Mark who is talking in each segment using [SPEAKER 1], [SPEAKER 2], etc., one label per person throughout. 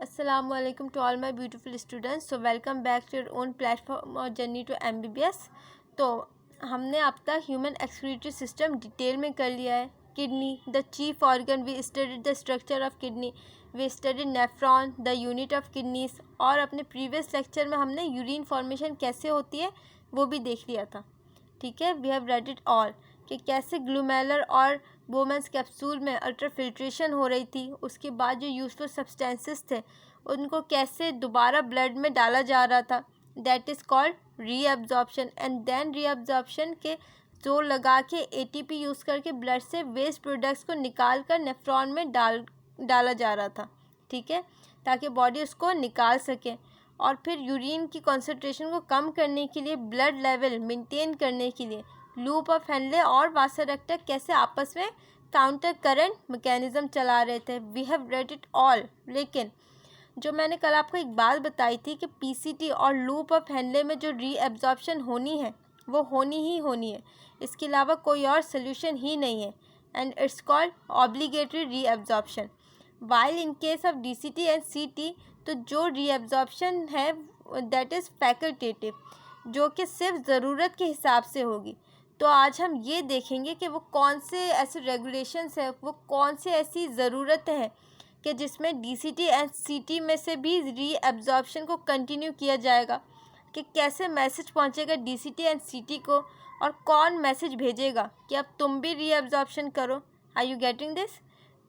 [SPEAKER 1] Assalamualaikum to all my beautiful students. So welcome back to your own platform और journey to MBBS। तो हमने अब तक human excretory system detail में कर लिया है। Kidney the chief organ, we studied the structure of kidney, we studied nephron the unit of kidneys, और अपने प्रीवियस लेक्चर में हमने यूरिन फॉर्मेशन कैसे होती है वो भी देख लिया था। ठीक है, we have read it all कि कैसे ग्लूमेरुलर और बोमेंस कैप्सूल में अल्ट्राफिल्ट्रेशन हो रही थी। उसके बाद जो यूजफुल सब्सटेंसेस थे उनको कैसे दोबारा ब्लड में डाला जा रहा था, that is called reabsorption. And then reabsorption के जोर लगा के एटीपी यूज़ करके ब्लड से वेस्ट प्रोडक्ट्स को निकाल कर नेफ्रॉन में डाला जा रहा था। ठीक है, ताकि बॉडी उसको निकाल सके। और फिर यूरिन की कॉन्सेंट्रेशन को कम करने के लिए, ब्लड लेवल मेंटेन करने के लिए लूप ऑफ हेनले और वासोरेक्टर कैसे आपस में काउंटर करंट मैकेनिज्म चला रहे थे। We have read it all. लेकिन जो मैंने कल आपको एक बात बताई थी कि पीसीटी और लूप ऑफ हेनले में जो रीअब्जॉर्प्शन होनी है वो होनी ही होनी है, इसके अलावा कोई और सोल्यूशन ही नहीं है। And it's called obligatory reabsorption. While in case of DCT and सीटी, तो जो रीअब्जॉर्प्शन है दैट इज़ फैकल्टेटिव, जो कि सिर्फ ज़रूरत के हिसाब से होगी। तो आज हम ये देखेंगे कि वो कौन से ऐसे रेगुलेशंस है, वो कौन से ऐसी ज़रूरतें हैं कि जिसमें डीसीटी एंड सीटी में से भी रीअब्जॉर्प्शन को कंटिन्यू किया जाएगा, कि कैसे मैसेज पहुंचेगा डीसीटी एंड सीटी को, और कौन मैसेज भेजेगा कि अब तुम भी रीअब्जॉर्प्शन करो। Are you getting this?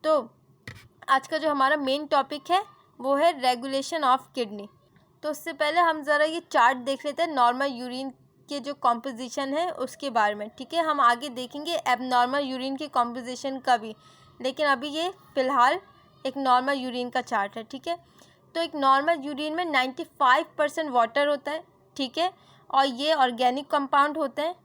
[SPEAKER 1] तो आज का जो हमारा मेन टॉपिक है वो है रेगुलेशन ऑफ किडनी। तो उससे पहले हम ज़रा ये चार्ट देख लेते हैं नॉर्मल यूरिन के जो कॉम्पोजिशन है उसके बारे में। ठीक है, हम आगे देखेंगे एबनॉर्मल यूरिन की कॉम्पोजिशन का भी, लेकिन अभी ये फ़िलहाल एक नॉर्मल यूरिन का चार्ट है। ठीक है, तो एक नॉर्मल यूरिन में 95% वाटर होता है। ठीक है, और ये ऑर्गेनिक कंपाउंड होते हैं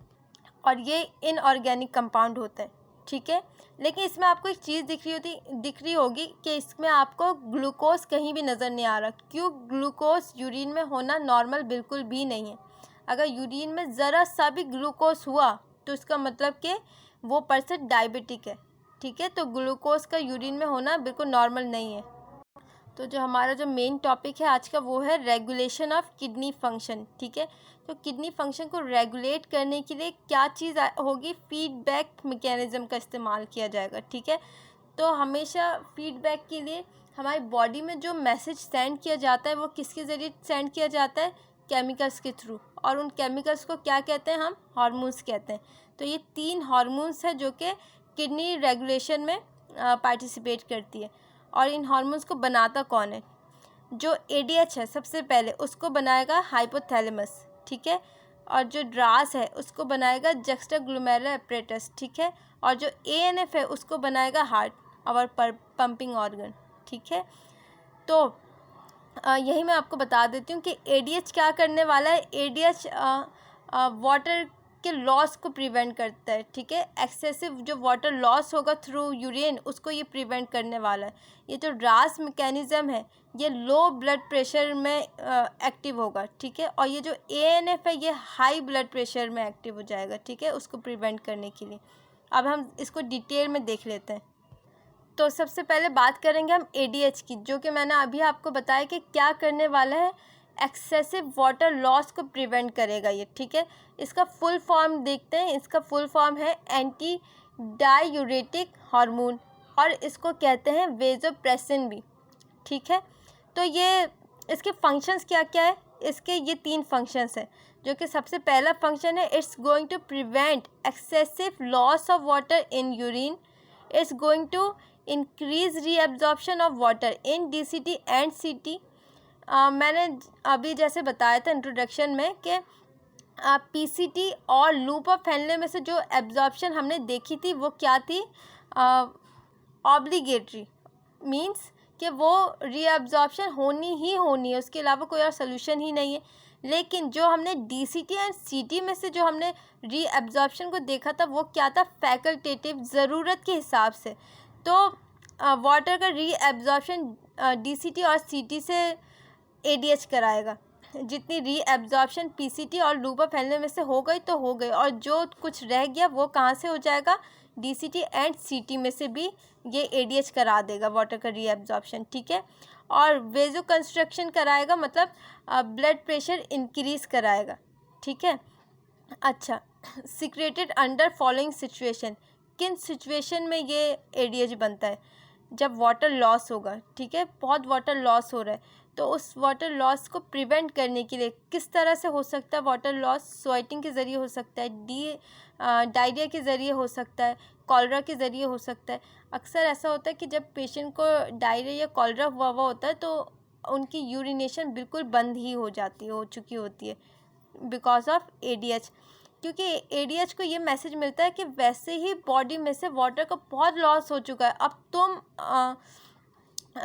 [SPEAKER 1] और ये इनऑर्गेनिक कंपाउंड होते हैं। ठीक है, लेकिन इसमें आपको एक चीज़ दिख रही होगी कि इसमें आपको ग्लूकोज कहीं भी नज़र नहीं आ रहा। क्यों? ग्लूकोज यूरिन में होना नॉर्मल बिल्कुल भी नहीं है। अगर यूरिन में ज़रा सा भी ग्लूकोज हुआ तो इसका मतलब कि वो पर्सन डायबिटिक है। ठीक है, तो ग्लूकोज का यूरिन में होना बिल्कुल नॉर्मल नहीं है। तो जो हमारा जो मेन टॉपिक है आज का वो है रेगुलेशन ऑफ किडनी फंक्शन। ठीक है, तो किडनी फंक्शन को रेगुलेट करने के लिए क्या चीज़ होगी? फीडबैक मैकेनिज़्म का इस्तेमाल किया जाएगा। ठीक है, तो हमेशा फीडबैक के लिए हमारी बॉडी में जो मैसेज सेंड किया जाता है वो किसके ज़रिए सेंड किया जाता है? केमिकल्स के थ्रू। और उन केमिकल्स को क्या कहते हैं? हम हार्मोन्स कहते हैं। तो ये 3 हार्मोन्स है जो कि किडनी रेगुलेशन में पार्टिसिपेट करती है। और इन हार्मोन्स को बनाता कौन है? जो एडीएच है सबसे पहले उसको बनाएगा हाइपोथैलेमस। ठीक है, और जो ड्रास है उसको बनाएगा जक्स्टाग्लोमेरुलर एपरेटस। ठीक है, और जो एएनएफ है उसको बनाएगा हार्ट, और पंपिंग ऑर्गन। ठीक है, तो यही मैं आपको बता देती हूँ कि एडीएच क्या करने वाला है। एडीएच वाटर के लॉस को प्रिवेंट करता है। ठीक है, एक्सेसिव जो वाटर लॉस होगा थ्रू यूरिन उसको ये प्रिवेंट करने वाला है। ये जो ड्रास मैकेनिज़्म है ये लो ब्लड प्रेशर में एक्टिव होगा। ठीक है, और ये जो एएनएफ है ये हाई ब्लड प्रेशर में एक्टिव हो जाएगा। ठीक है, उसको प्रिवेंट करने के लिए। अब हम इसको डिटेल में देख लेते हैं। तो सबसे पहले बात करेंगे हम एडीएच की, जो कि मैंने अभी आपको बताया कि क्या करने वाला है। एक्सेसिव वाटर लॉस को प्रिवेंट करेगा ये। ठीक है, इसका फुल फॉर्म देखते हैं। इसका फुल फॉर्म है एंटी डायूरेटिक हार्मोन, और इसको कहते हैं वेजोप्रेसिन भी। ठीक है, तो ये इसके फंक्शंस क्या क्या है? इसके ये 3 फंक्शंस हैं, जो कि सबसे पहला फंक्शन है it's going to prevent excessive loss of water in urine, it's going to increase reabsorption of water in DCT and CT. मैंने अभी जैसे बताया था इंट्रोडक्शन में कि पीसीटी और लूप ऑफ हेनले में से जो एब्जॉर्प्शन हमने देखी थी वो क्या थी? ऑब्लिगेटरी, मींस कि वो रीअब्जॉर्प्शन होनी ही होनी है, उसके अलावा कोई और सोल्यूशन ही नहीं है। लेकिन जो हमने डीसीटी एंड सीटी में से जो हमने रीअब्जॉर्प्शन को देखा था वो क्या था? फैकल्टेटिव, ज़रूरत के हिसाब से। तो वाटर का रीअब्जॉर्प्शन डीसीटी और सीटी से एडीएच कराएगा। जितनी रीअब्जॉर्प्शन पीसीटी और लूप ऑफ हेनले में से हो गई तो हो गई, और जो कुछ रह गया वो कहाँ से हो जाएगा? डीसीटी एंड सीटी में से भी ये एडीएच करा देगा वाटर का रीअब्जॉर्प्शन। ठीक है, और वेजो कंस्ट्रक्शन कराएगा, मतलब ब्लड प्रेशर इंक्रीज कराएगा, ठीक है। अच्छा, सिक्रेटेड अंडर फॉलोइंग सिचुएशन, किन सिचुएशन में ये एडीएच बनता है? जब वाटर लॉस होगा, ठीक है, बहुत वाटर लॉस हो रहा है, तो उस वाटर लॉस को प्रिवेंट करने के लिए किस तरह से हो सकता है वाटर लॉस? स्वेटिंग के ज़रिए हो सकता है, डायरिया के ज़रिए हो सकता है, कॉलरा के ज़रिए हो सकता है। अक्सर ऐसा होता है कि जब पेशेंट को डायरिया या कॉलरा हुआ होता है तो उनकी यूरिनेशन बिल्कुल बंद ही हो चुकी होती है बिकॉज ऑफ एडीएच, क्योंकि एडीएच को ये मैसेज मिलता है कि वैसे ही बॉडी में से वाटर का बहुत लॉस हो चुका है, अब तुम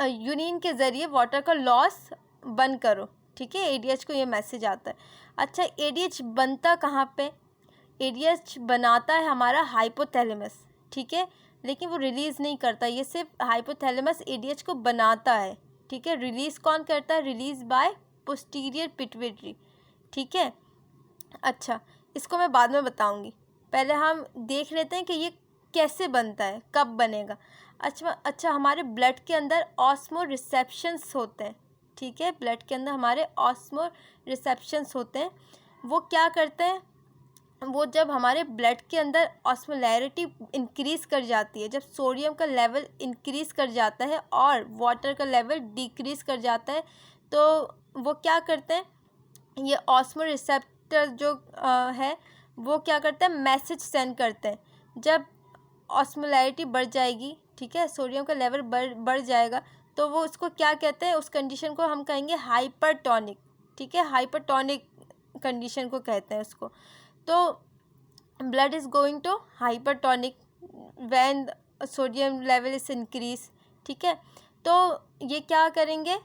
[SPEAKER 1] यूरिन के ज़रिए वाटर का लॉस बंद करो, ठीक है। एडीएच को ये मैसेज आता है। अच्छा, एडीएच बनता कहाँ पे? एडीएच बनाता है हमारा हाइपोथैलेमस, ठीक है, लेकिन वो रिलीज़ नहीं करता, ये सिर्फ हाइपोथैलेमस एडीएच को बनाता है, ठीक है। रिलीज़ कौन करता है? रिलीज़ बाय पोस्टीरियर पिट्यूटरी, ठीक है। अच्छा, इसको मैं बाद में बताऊंगी, पहले हम देख लेते हैं कि ये कैसे बनता है, कब बनेगा। अच्छा, हमारे ब्लड के अंदर ऑस्मो रिसेप्शंस होते हैं, ठीक है, ब्लड के अंदर हमारे ऑस्मो रिसेप्शंस होते हैं। वो क्या करते हैं? वो जब हमारे ब्लड के अंदर ऑस्मोलैरिटी इंक्रीज़ कर जाती है, जब सोडियम का लेवल इंक्रीज़ कर जाता है और वाटर का लेवल डिक्रीज़ कर जाता है, तो वो क्या करते हैं? ये ऑस्मो रिसेप्टर जो है वो क्या करता है? मैसेज सेंड करते हैं। जब ऑस्मोलैरिटी बढ़ जाएगी, ठीक है, सोडियम का लेवल बढ़ जाएगा, तो वो उसको क्या कहते हैं? उस कंडीशन को हम कहेंगे हाइपरटोनिक, ठीक है, हाइपरटोनिक कंडीशन को कहते हैं उसको। तो blood is going to hypertonic when sodium level is increase, ठीक है। तो ये क्या करेंगे?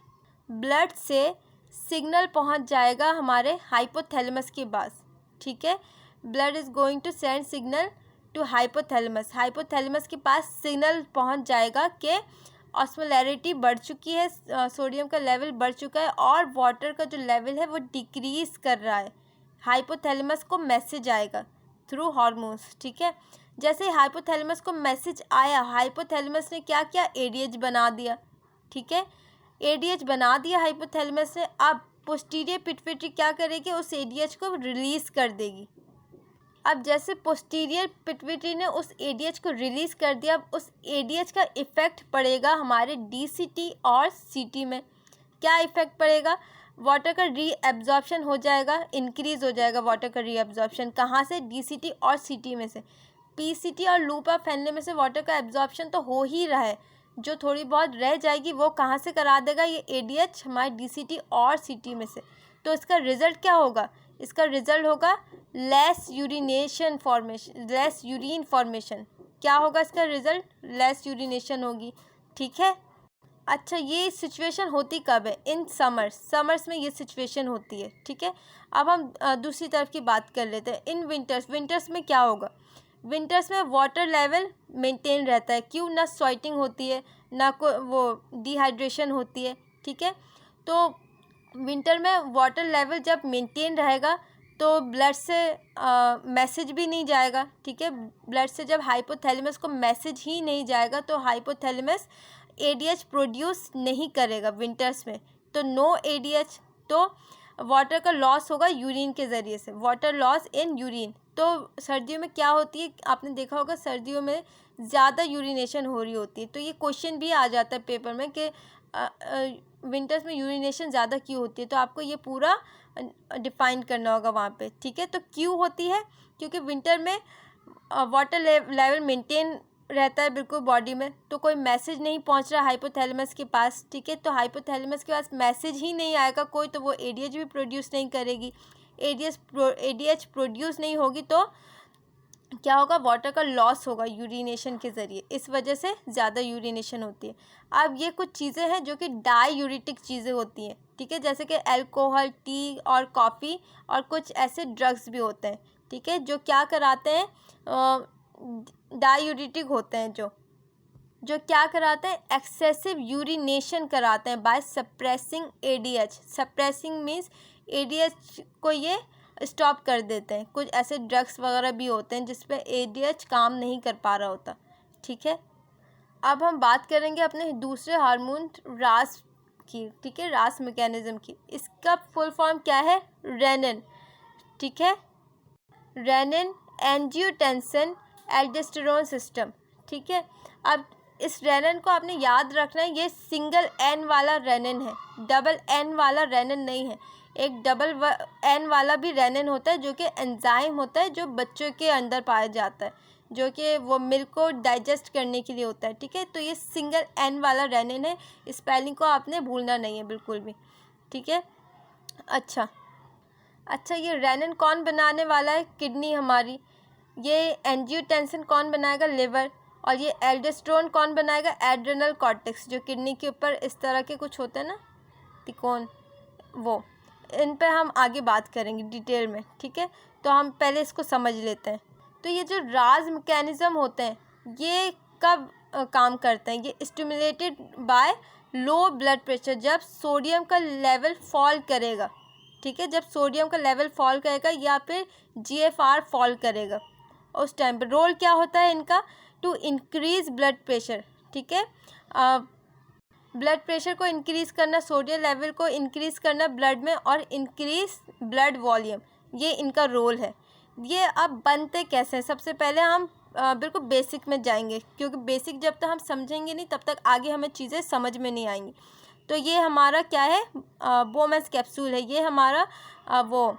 [SPEAKER 1] ब्लड से सिग्नल पहुंच जाएगा हमारे हाइपोथैलेमस के पास, ठीक है। Blood is going to send signal to hypothalamus, hypothalamus के पास सिग्नल पहुंच जाएगा कि ऑस्मोलैरिटी बढ़ चुकी है, सोडियम का लेवल बढ़ चुका है और वाटर का जो लेवल है वो डिक्रीज़ कर रहा है। हाइपोथैलेमस को मैसेज आएगा थ्रू हार्मोन्स, ठीक है। जैसे हाइपोथैलेमस को मैसेज आया, हाइपोथैलेमस ने क्या किया? एडीएच बना दिया, ठीक है, एडीएच बना दिया हाइपोथैलेमस ने। अब पोस्टीरियर पिट्यूटरी क्या करेगी? उस एडीएच को रिलीज़ कर देगी। अब जैसे पोस्टीरियर पिट्यूटरी ने उस एडीएच को रिलीज़ कर दिया, अब उस एडीएच का इफ़ेक्ट पड़ेगा हमारे डीसीटी और सीटी में। क्या इफ़ेक्ट पड़ेगा? वाटर का रीएब्जॉर्प्शन हो जाएगा, इंक्रीज़ हो जाएगा वाटर का रीएब्जॉर्प्शन। कहाँ से? डीसीटी और सीटी में से। पीसीटी और लूप ऑफ फैनले में से वाटर का एब्जॉर्प्शन तो हो ही रहा है, जो थोड़ी बहुत रह जाएगी वो कहाँ से करा देगा? ये एडीएच हमारे डीसीटी और सीटी में से। तो इसका रिज़ल्ट क्या होगा? इसका रिज़ल्ट होगा less urination formation, less urine formation. क्या होगा इसका रिज़ल्ट? लेस यूरिनेशन होगी, ठीक है। अच्छा, ये सिचुएशन होती कब है? इन समर्स में ये सिचुएशन होती है, ठीक है। अब हम दूसरी तरफ की बात कर लेते हैं। इन विंटर्स में क्या होगा? विंटर्स में वाटर लेवल मेंटेन रहता है, क्यों? ना स्वेटिंग होती है, ना वो डिहाइड्रेशन होती है, ठीक है। तो विंटर में वाटर लेवल जब मेंटेन रहेगा तो ब्लड से मैसेज भी नहीं जाएगा, ठीक है। ब्लड से जब हाइपोथैलेमस को मैसेज ही नहीं जाएगा तो हाइपोथैलेमस एडीएच प्रोड्यूस नहीं करेगा विंटर्स में, तो नो एडीएच। तो वाटर का लॉस होगा यूरिन के ज़रिए से, वाटर लॉस इन यूरिन। तो सर्दियों में क्या होती है? आपने देखा होगा सर्दियों में ज़्यादा यूरिनेशन हो रही होती है, तो ये क्वेश्चन भी आ जाता है पेपर में कि विंटर्स में यूरिनेशन ज़्यादा क्यों होती है, तो आपको ये पूरा डिफाइन करना होगा वहाँ पे, ठीक है। तो क्यों होती है? क्योंकि विंटर में वाटर लेवल मेंटेन रहता है बिल्कुल बॉडी में, तो कोई मैसेज नहीं पहुंच रहा हाइपोथैलेमस के पास, ठीक है। तो हाइपोथैलेमस के पास मैसेज ही नहीं आएगा कोई, तो वो एडीएच भी प्रोड्यूस नहीं करेगी। एडीएच प्रोड्यूस नहीं होगी तो क्या होगा? वाटर का लॉस होगा यूरिनेशन के ज़रिए, इस वजह से ज़्यादा यूरिनेशन होती है। अब ये कुछ चीज़ें हैं जो कि डाईयूरेटिक चीज़ें होती हैं, ठीक है, जैसे कि अल्कोहल, टी और कॉफ़ी और कुछ ऐसे ड्रग्स भी होते हैं, ठीक है, जो क्या कराते हैं? डाईयूरेटिक होते हैं, जो क्या कराते हैं? एक्सेसिव यूरिनेशन कराते हैं by suppressing ADH. Suppressing means ADH को ये स्टॉप कर देते हैं। कुछ ऐसे ड्रग्स वगैरह भी होते हैं जिस पे एडीएच काम नहीं कर पा रहा होता, ठीक है। अब हम बात करेंगे अपने दूसरे हार्मोन रास की, ठीक है, ह्रास मैकेनिज्म की। इसका फुल फॉर्म क्या है? रेनिन, ठीक है, रेनिन एंजियोटेंसिन एल्डोस्टेरोन सिस्टम, ठीक है। अब इस रेनिन को आपने याद रखना है, ये सिंगल एन वाला रेनिन है, डबल एन वाला रेनिन नहीं है। एक डबल एन वाला भी रेनिन होता है जो कि एंजाइम होता है, जो बच्चों के अंदर पाया जाता है, जो कि वो मिल्क को डाइजेस्ट करने के लिए होता है, ठीक है। तो ये सिंगल एन वाला रेनिन है, स्पेलिंग को आपने भूलना नहीं है बिल्कुल भी, ठीक है। अच्छा, ये रेनिन कौन बनाने वाला है? किडनी हमारी। ये एंजियोटेंसिन कौन बनाएगा? लिवर। और ये एल्डोस्टेरोन कौन बनाएगा? एड्रेनल कॉर्टेक्स, जो किडनी के ऊपर इस तरह के कुछ होते हैं ना, तिकोन, वो। इन पे हम आगे बात करेंगे डिटेल में, ठीक है। तो हम पहले इसको समझ लेते हैं। तो ये जो राज मैकेनिज़्म होते हैं, ये कब काम करते हैं? ये stimulated by low blood pressure, जब सोडियम का लेवल फॉल करेगा, ठीक है, जब सोडियम का लेवल फॉल करेगा या फिर GFR फॉल करेगा, उस टाइम पर रोल क्या होता है इनका? टू इंक्रीज़ ब्लड प्रेशर, ठीक है, ब्लड प्रेशर को इंक्रीज़ करना, सोडियम लेवल को इंक्रीज़ करना ब्लड में, और इंक्रीज़ ब्लड वॉल्यूम, ये इनका रोल है। ये अब बनते कैसे हैं? सबसे पहले हम बिल्कुल बेसिक में जाएंगे, क्योंकि बेसिक जब तक हम समझेंगे नहीं तब तक आगे हमें चीज़ें समझ में नहीं आएंगी। तो ये हमारा क्या है? बोमेंस कैप्सूल है, ये हमारा वो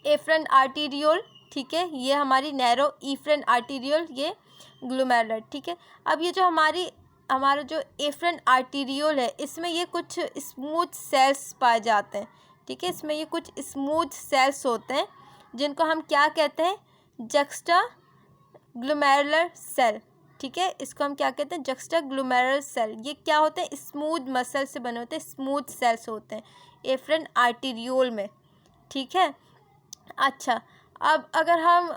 [SPEAKER 1] एफरेंट आर्टीरियोल, ठीक है, ये हमारी नैरो एफरेंट आर्टीरियोल, ये ग्लोमेरुलर, ठीक है। अब ये जो हमारा जो एफरेंट आर्टीरियोल है, इसमें ये कुछ स्मूथ सेल्स पाए जाते हैं, ठीक है, इसमें ये कुछ स्मूथ सेल्स होते हैं जिनको हम क्या कहते हैं? जक्स्टा ग्लोमेरुलर सेल, ठीक है, इसको हम क्या कहते हैं? Juxtaglomerular cell. ये क्या होते हैं? स्मूथ मसल से बने होते हैं, स्मूथ सेल्स होते हैं एफरेंट आर्टीरियोल में, ठीक है। अच्छा, अब अगर हम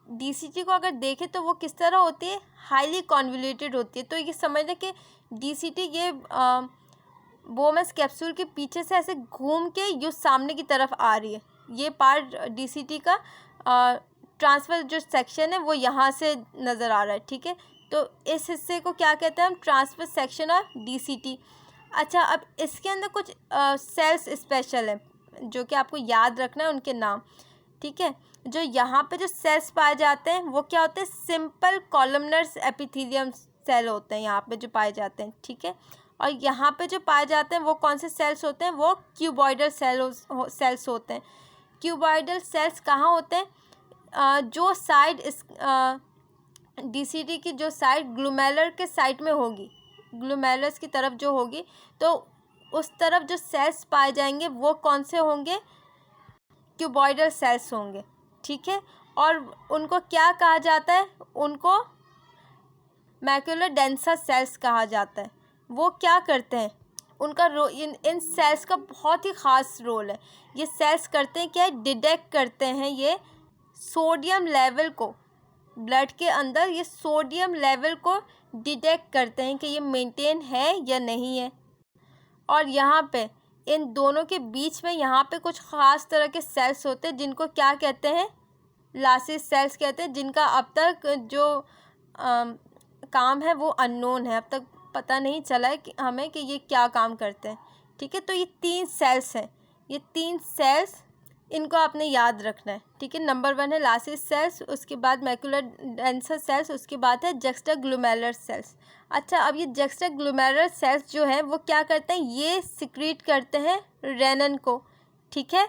[SPEAKER 1] DCT को अगर देखें तो वो किस तरह होती है? हाईली कॉन्वोल्यूटेड होती है। तो ये समझ लें कि DCT ये बोमेंस कैप्सूल के पीछे से ऐसे घूम के जो सामने की तरफ आ रही है, ये पार्ट DCT का ट्रांसफर जो सेक्शन है वो यहाँ से नज़र आ रहा है, ठीक है। तो इस हिस्से को क्या कहते हैं हम? Transfer section of DCT। अच्छा, अब इसके अंदर कुछ सेल्स स्पेशल हैं जो कि आपको याद रखना है उनके नाम, ठीक है। जो यहाँ पे जो सेल्स पाए जाते हैं वो क्या होते हैं? सिंपल कॉलमनर एपिथेलियम सेल होते हैं यहाँ पे जो पाए जाते हैं, ठीक है। और यहाँ पे जो पाए जाते हैं वो कौन से सेल्स होते हैं? वो क्यूबॉइडल सेल्स होते हैं। क्यूबॉइडल सेल्स कहाँ होते हैं? जो साइड इस DCT की जो साइड ग्लोमेरुलर के साइड में होगी, ग्लोमेरुलस की तरफ जो होगी, तो उस तरफ जो सेल्स पाए जाएंगे वो कौन से होंगे? क्यूबॉइडल सेल्स होंगे, ठीक है। और उनको क्या कहा जाता है? उनको मैक्यूलर डेंसा सेल्स कहा जाता है। वो क्या करते हैं? उनका इन सेल्स का बहुत ही ख़ास रोल है। ये सेल्स करते हैं क्या है? डिटेक्ट करते हैं ये सोडियम लेवल को, ब्लड के अंदर ये सोडियम लेवल को डिटेक्ट करते हैं कि ये मेंटेन है या नहीं है। और यहाँ पे इन दोनों के बीच में यहाँ पे कुछ ख़ास तरह के सेल्स होते हैं जिनको क्या कहते हैं? लासिस सेल्स कहते हैं, जिनका अब तक जो काम है वो अननोन है, अब तक पता नहीं चला है कि हमें कि ये क्या काम करते हैं, ठीक है। तो ये 3 सेल्स हैं, ये 3 सेल्स इनको आपने याद रखना है, ठीक है। नंबर 1 है लासिस सेल्स, उसके बाद मैक्यूलर डेंसा सेल्स, उसके बाद है जक्स्टा ग्लोमेरुलर सेल्स। अच्छा, अब ये जक्स्टा ग्लोमेरुलर सेल्स जो हैं वो क्या करते हैं? ये सिक्रीट करते हैं रेनिन को, ठीक है।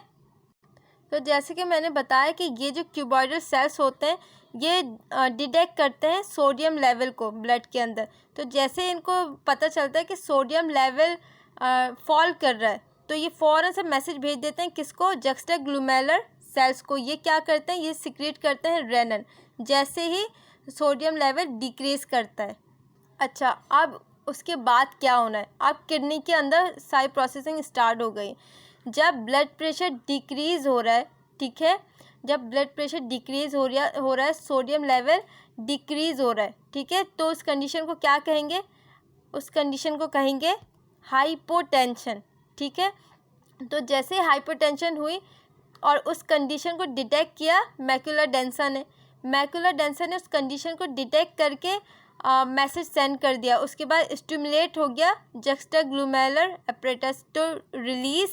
[SPEAKER 1] तो जैसे कि मैंने बताया कि ये जो क्यूबॉइडल सेल्स होते हैं ये डिटेक्ट करते हैं सोडियम लेवल को ब्लड के अंदर। तो जैसे इनको पता चलता है कि सोडियम लेवल फॉल कर रहा है, तो ये फ़ौरन से मैसेज भेज देते हैं किसको? जक्स्टा ग्लोमेरुलर सेल्स को। ये क्या करते हैं? ये सिक्रीट करते हैं रेनिन, जैसे ही सोडियम लेवल डिक्रीज़ करता है। अच्छा, अब उसके बाद क्या होना है? अब किडनी के अंदर सारी प्रोसेसिंग स्टार्ट हो गई। जब ब्लड प्रेशर डिक्रीज़ हो रहा है, ठीक है, जब ब्लड प्रेशर डिक्रीज़ हो रहा है, सोडियम लेवल डिक्रीज़ हो रहा है, ठीक है, तो उस कंडीशन को क्या कहेंगे? उस कंडीशन को कहेंगे हाइपोटेंशन, ठीक है। तो जैसे हाइपोटेंशन हुई और उस कंडीशन को डिटेक्ट किया मैक्यूलर डेंसा ने उस कंडीशन को डिटेक्ट करके मैसेज सेंड कर दिया, उसके बाद स्टिमुलेट हो गया जक्स्टाग्लूमेरुलर एपरेटस तो रिलीज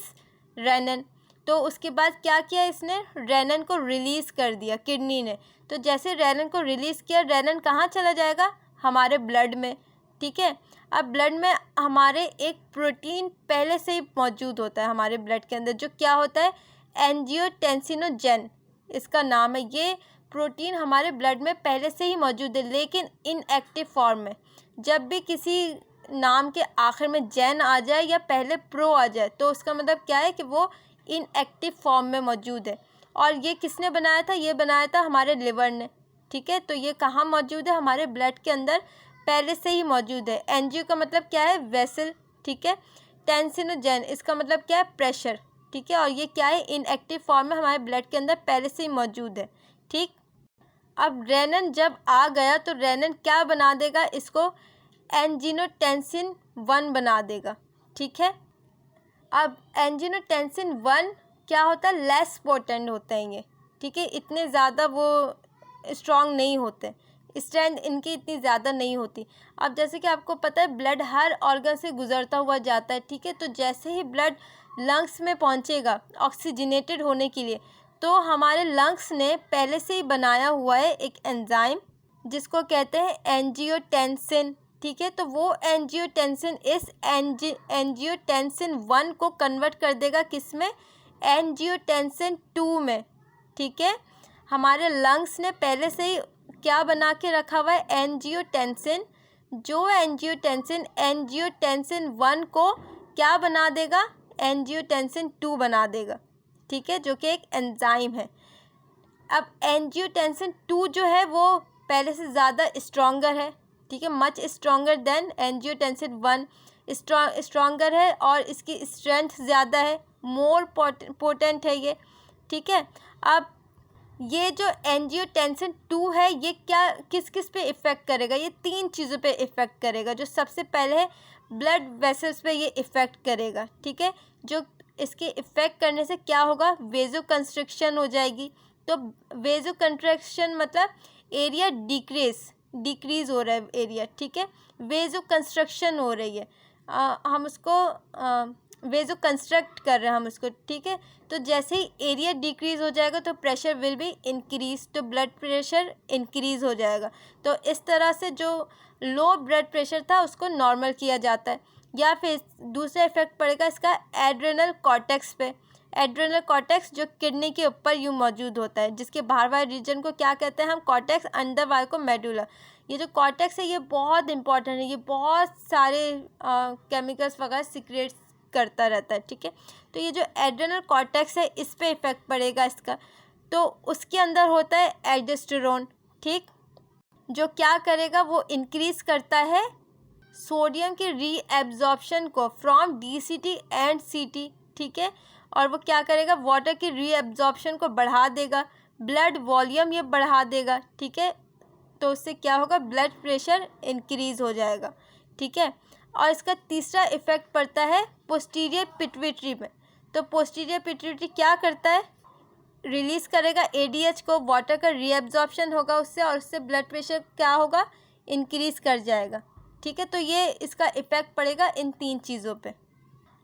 [SPEAKER 1] रेनन। तो उसके बाद क्या किया इसने, रेनन को रिलीज़ कर दिया किडनी ने। तो जैसे रेनन को रिलीज़ किया, रेनन कहाँ चला जाएगा, हमारे ब्लड में। ठीक है, अब ब्लड में हमारे एक प्रोटीन पहले से ही मौजूद होता है हमारे ब्लड के अंदर, जो क्या होता है, एंजियोटेंसिनोजेन इसका नाम है। ये प्रोटीन हमारे ब्लड में पहले से ही मौजूद है, लेकिन इनएक्टिव फॉर्म में। जब भी किसी नाम के आखिर में जैन आ जाए या पहले प्रो आ जाए, तो उसका मतलब क्या है कि वो इनएक्टिव फॉर्म में मौजूद है। और ये किसने बनाया था, ये बनाया था हमारे लिवर ने। ठीक है, तो ये कहाँ मौजूद है, हमारे ब्लड के अंदर पहले से ही मौजूद है। एंजियो का मतलब क्या है, वेसल। ठीक है, टेंसिनोजेन इसका मतलब क्या है, प्रेशर। ठीक है, और ये क्या है, इनएक्टिव फॉर्म में हमारे ब्लड के अंदर पहले से ही मौजूद है। ठीक, अब रेनन जब आ गया तो रेनन क्या बना देगा, इसको एंजियोटेंसिन 1 बना देगा। ठीक है, अब एंजियोटेंसिन 1 क्या होता है, लेस पोटेंट होते हैं ये। ठीक है, इतने ज़्यादा वो स्ट्रॉन्ग नहीं होते, स्ट्रेंथ इनकी इतनी ज़्यादा नहीं होती। अब जैसे कि आपको पता है ब्लड हर ऑर्गन से गुजरता हुआ जाता है। ठीक है, तो जैसे ही ब्लड लंग्स में पहुंचेगा ऑक्सीजनेटेड होने के लिए, तो हमारे लंग्स ने पहले से ही बनाया हुआ है एक एंजाइम जिसको कहते हैं एंजियोटेंसिन। ठीक है, तो वो एंजियोटेंसिन इस एंजियोटेंसिन 1 को कन्वर्ट कर देगा किस में, एंजियोटेंसिन 2 में। ठीक है, हमारे लंग्स ने पहले से ही क्या बना के रखा हुआ है, एंजियोटेंसिन। जो एंजियोटेंसिन 1 को क्या बना देगा, एंजियोटेंसिन 2 बना देगा। ठीक है, जो कि एक एंजाइम है। अब एंजियोटेंसिन 2 जो है वो पहले से ज़्यादा स्ट्रॉन्गर है। ठीक है, much stronger than angiotensin 1, stronger है और इसकी स्ट्रेंथ ज़्यादा है, मोर पोटेंट है ये। ठीक है, अब ये जो एंजियोटेंसिन 2 है ये क्या किस किस पे इफ़ेक्ट करेगा, ये 3 चीज़ों पे इफ़ेक्ट करेगा। जो सबसे पहले है ब्लड वेसल्स पे ये इफ़ेक्ट करेगा। ठीक है, जो इसके इफ़ेक्ट करने से क्या होगा, वेजो कंस्ट्रिक्शन हो जाएगी। तो वेजो कंस्ट्रिक्शन मतलब एरिया डिक्रीज़ हो रहा है एरिया। ठीक है, वेजो कंस्ट्रक्शन हो रही है, हम उसको वेजो कंस्ट्रक्ट कर रहे हैं हम उसको। ठीक है, तो जैसे ही एरिया डिक्रीज़ हो जाएगा तो प्रेशर विल बी इंक्रीज, तो ब्लड प्रेशर इंक्रीज़ हो जाएगा। तो इस तरह से जो लो ब्लड प्रेशर था उसको नॉर्मल किया जाता है। या फिर दूसरा इफेक्ट पड़ेगा इसका एड्रेनल कॉर्टेक्स पे। एड्रेनल कॉर्टेक्स जो किडनी के ऊपर यूँ मौजूद होता है, जिसके बाहर वाले रीजन को क्या कहते हैं हम, कॉर्टेक्स, अंदर वाले को मेडुला। ये जो कॉर्टेक्स है ये बहुत इंपॉर्टेंट है, ये बहुत सारे केमिकल्स वगैरह सीक्रेट करता रहता है। ठीक है, तो ये जो एड्रेनल कॉर्टेक्स है इस पे इफेक्ट पड़ेगा इसका। तो उसके अंदर होता है एल्डोस्टेरोन। ठीक, जो क्या करेगा, वो इंक्रीज़ करता है सोडियम के रीएब्जॉर्प्शन को फ्रॉम डीसीटी एंड सीटी। ठीक है, और वो क्या करेगा, वाटर की रीएब्जॉर्प्शन को बढ़ा देगा, ब्लड वॉल्यूम ये बढ़ा देगा। ठीक है, तो उससे क्या होगा, ब्लड प्रेशर इंक्रीज़ हो जाएगा। ठीक है, और इसका तीसरा इफ़ेक्ट पड़ता है पोस्टीरियर पिट्यूटरी में। तो पोस्टीरियर पिट्यूटरी क्या करता है, रिलीज़ करेगा एडीएच को, वाटर का रीएब्जॉर्प्शन होगा उससे, और उससे ब्लड प्रेशर क्या होगा, इंक्रीज़ कर जाएगा। ठीक है, तो ये इसका इफ़ेक्ट पड़ेगा इन 3 चीज़ों पे।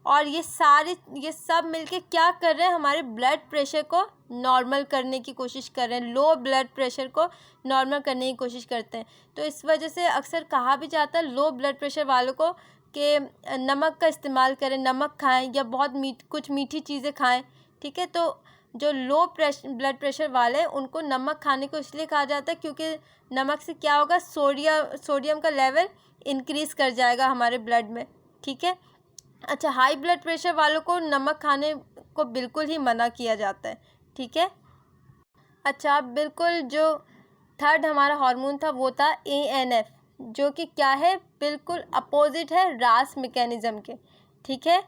[SPEAKER 1] और ये सब मिलके क्या कर रहे हैं, हमारे ब्लड प्रेशर को नॉर्मल करने की कोशिश कर रहे हैं, लो ब्लड प्रेशर को नॉर्मल करने की कोशिश करते हैं। तो इस वजह से अक्सर कहा भी जाता है लो ब्लड प्रेशर वालों को कि नमक का इस्तेमाल करें, नमक खाएं या बहुत कुछ मीठी चीज़ें खाएं। ठीक है, तो जो लो ब्लड प्रेशर वाले हैं उनको नमक खाने को इसलिए कहा जाता है क्योंकि नमक से क्या होगा, सोडियम का लेवल इंक्रीज़ कर जाएगा हमारे ब्लड में। ठीक है, अच्छा, हाई ब्लड प्रेशर वालों को नमक खाने को बिल्कुल ही मना किया जाता है। ठीक है, अच्छा, अब बिल्कुल जो थर्ड हमारा हार्मोन था वो था ANF, जो कि क्या है, बिल्कुल अपोजिट है रास मैकेनिज़्म के। ठीक है,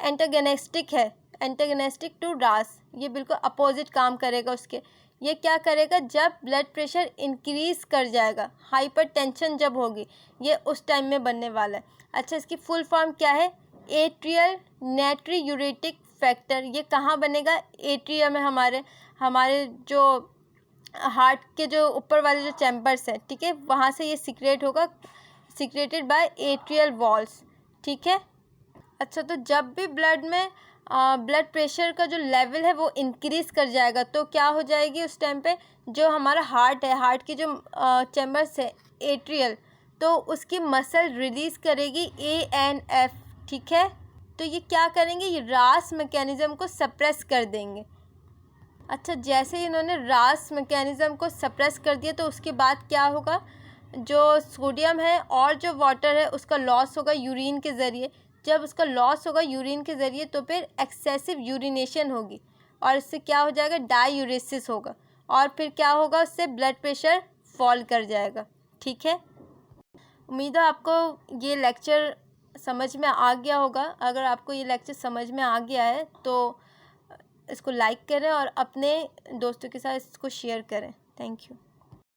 [SPEAKER 1] एंटागोनिस्टिक टू रास, ये बिल्कुल अपोजिट काम करेगा उसके। ये क्या करेगा, जब ब्लड प्रेशर इंक्रीज़ कर जाएगा, हाइपरटेंशन जब होगी, ये उस टाइम में बनने वाला है। अच्छा, इसकी फुल फॉर्म क्या है, एट्रियल नाट्रियूरेटिक फैक्टर। ये कहाँ बनेगा, एट्रियम में, हमारे जो हार्ट के जो ऊपर वाले जो चैम्बर्स हैं, ठीक है, वहाँ से ये सीक्रेट होगा, सीक्रेटेड बाय एट्रियल वॉल्स, ठीक है। अच्छा, तो जब भी ब्लड में ब्लड प्रेशर का जो लेवल है वो इंक्रीज़ कर जाएगा, तो क्या हो जाएगी उस टाइम पे, जो हमारा हार्ट है, हार्ट की जो चैम्बर्स है एट्रियल, तो उसकी मसल रिलीज़ करेगी ANF, ठीक है। तो ये क्या करेंगे, ये रास मैकेनिज़्म को सप्रेस कर देंगे। अच्छा, जैसे ही इन्होंने रास मैकेनिज़्म को सप्रेस कर दिया तो उसके बाद क्या होगा, जो सोडियम है और जो वाटर है उसका लॉस होगा यूरिन के ज़रिए। जब उसका लॉस होगा यूरिन के ज़रिए तो फिर एक्सेसिव यूरिनेशन होगी और इससे क्या हो जाएगा, डायूरेसिस होगा, और फिर क्या होगा, उससे ब्लड प्रेशर फॉल कर जाएगा, ठीक है। उम्मीद है आपको ये लेक्चर समझ में आ गया होगा। अगर आपको ये लेक्चर समझ में आ गया है तो इसको लाइक करें और अपने दोस्तों के साथ इसको शेयर करें। Thank you.